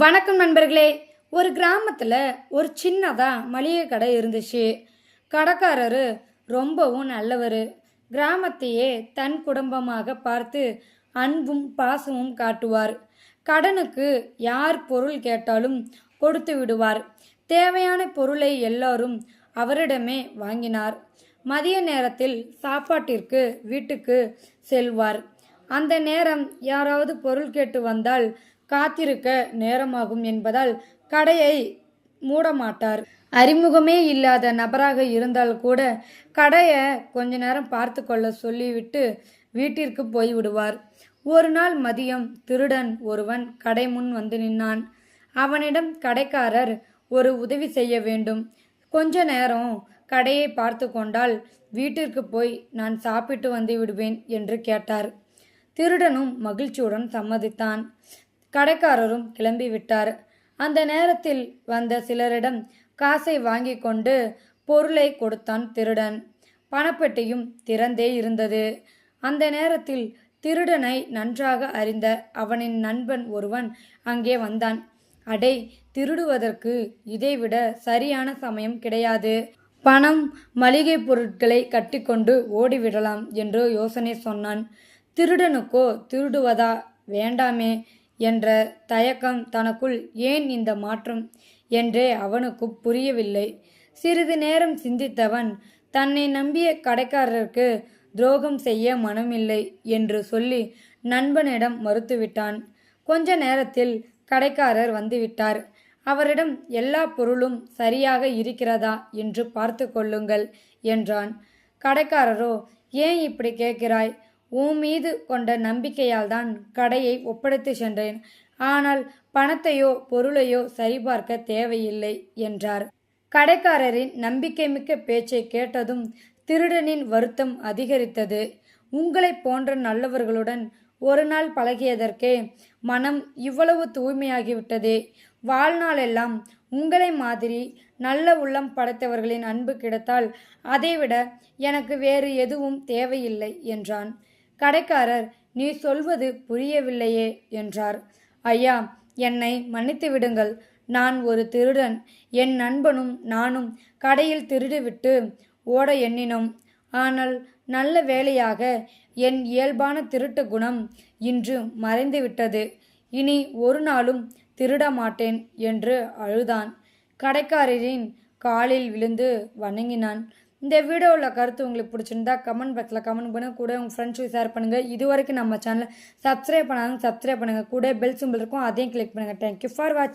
வணக்கம் நண்பர்களே. ஒரு கிராமத்தில் ஒரு சின்னதாக மளிகை கடை இருந்துச்சு. கடைக்காரரு ரொம்பவும் நல்லவர். கிராமத்தையே தன் குடும்பமாக பார்த்து அன்பும் பாசமும் காட்டுவார். கடனுக்கு யார் பொருள் கேட்டாலும் கொடுத்து விடுவார். தேவையான பொருளை எல்லாரும் அவரிடமே வாங்கினார். மதிய நேரத்தில் சாப்பாட்டிற்கு வீட்டுக்கு செல்வார். அந்த நேரம் யாராவது பொருள் கேட்டு வந்தால் காத்திருக்க நேரமாகும் என்பதால் கடையை மூடமாட்டார். அறிமுகமே இல்லாத நபராக இருந்தால் கூட கடையை கொஞ்ச நேரம் பார்த்து கொள்ள சொல்லிவிட்டு வீட்டிற்கு போய் விடுவார். ஒரு நாள் மதியம் திருடன் ஒருவன் கடை முன் வந்து நின்னான். அவனிடம் கடைக்காரர் ஒரு உதவி செய்ய வேண்டும். கொஞ்ச நேரம் கடையை பார்த்து கொண்டால் வீட்டிற்கு போய் நான் சாப்பிட்டு வந்து விடுவேன் என்று கேட்டார். திருடனும் மகிழ்ச்சியுடன் சம்மதித்தான். கடைக்காரரும் கிளம்பிவிட்டார். அந்த நேரத்தில் வந்த சிலரிடம் காசை வாங்கி கொண்டு பொருளை கொடுத்தான் திருடன். பணப்பெட்டியும் திறந்தே இருந்தது. அந்த நேரத்தில் திருடனை நன்றாக அறிந்த அவனின் நண்பன் ஒருவன் அங்கே வந்தான். அடே, திருடுவதற்கு இதைவிட சரியான சமயம் கிடையாது. பணம், மளிகை பொருட்களை கட்டிக்கொண்டு ஓடிவிடலாம் என்று யோசனை சொன்னான். திருடனுக்கோ திருடுவதா வேண்டாமே என்ற தயக்கம், தனக்குள் ஏன் இந்த மாற்றம் என்றே அவனுக்கு புரியவில்லை. சிறிது நேரம் சிந்தித்தவன் தன்னை நம்பிய கடைக்காரருக்கு துரோகம் செய்ய மனமில்லை என்று சொல்லி நண்பனிடம் மறுத்துவிட்டான். கொஞ்ச நேரத்தில் கடைக்காரர் வந்துவிட்டார். அவரிடம் எல்லா பொருளும் சரியாக இருக்கிறதா என்று பார்த்து கொள்ளுங்கள் என்றான். கடைக்காரரோ, ஏன் இப்படி கேட்கிறாய்? உன் மீது கொண்ட நம்பிக்கையால் தான் கடையை ஒப்படைத்து சென்றேன். ஆனால் பணத்தையோ பொருளையோ சரிபார்க்க தேவையில்லை என்றார். கடைக்காரரின் நம்பிக்கை மிக்க பேச்சை கேட்டதும் திருடனின் வருத்தம் அதிகரித்தது. உங்களை போன்ற நல்லவர்களுடன் ஒரு நாள் பழகியதற்கே மனம் இவ்வளவு தூய்மையாகிவிட்டதே. வாழ்நாளெல்லாம் உங்களை மாதிரி நல்ல உள்ளம் படைத்தவர்களின் அன்பு கிடைத்தால் அதைவிட எனக்கு வேறு எதுவும் தேவையில்லை என்றான். கடைக்காரர், நீ சொல்வது புரியவில்லையே என்றார். ஐயா, என்னை மன்னித்து விடுங்கள். நான் ஒரு திருடன். என் நண்பனும் நானும் கடையில் திருடிவிட்டு ஓட எண்ணினோம். ஆனால் நல்ல வேளையாக என் இயல்பான திருட்டு குணம் இன்று மறைந்துவிட்டது. இனி ஒரு நாளும் திருட மாட்டேன் என்று அழுதான். கடைக்காரரின் காலில் விழுந்து வணங்கினான். இந்த வீடியோவில் கருத்து உங்களுக்கு பிடிச்சிருந்தா கமெண்ட் பாக்ஸில் கமெண்ட் பண்ணுங்கள். கூட உங்கள் ஃப்ரெண்ட்ஸுக்கு ஷேர் பண்ணுங்கள். இது வரைக்கும் நம்ம சேனலை சப்ஸ்கிரைப் பண்ணாலும் சப்ஸ்கிரைப் பண்ணுங்கள். கூட பெல் சிம்பிள் இருக்கும், அதையும் கிளிக் பண்ணுங்கள். தேங்க்யூ ஃபார் வாட்சிங்.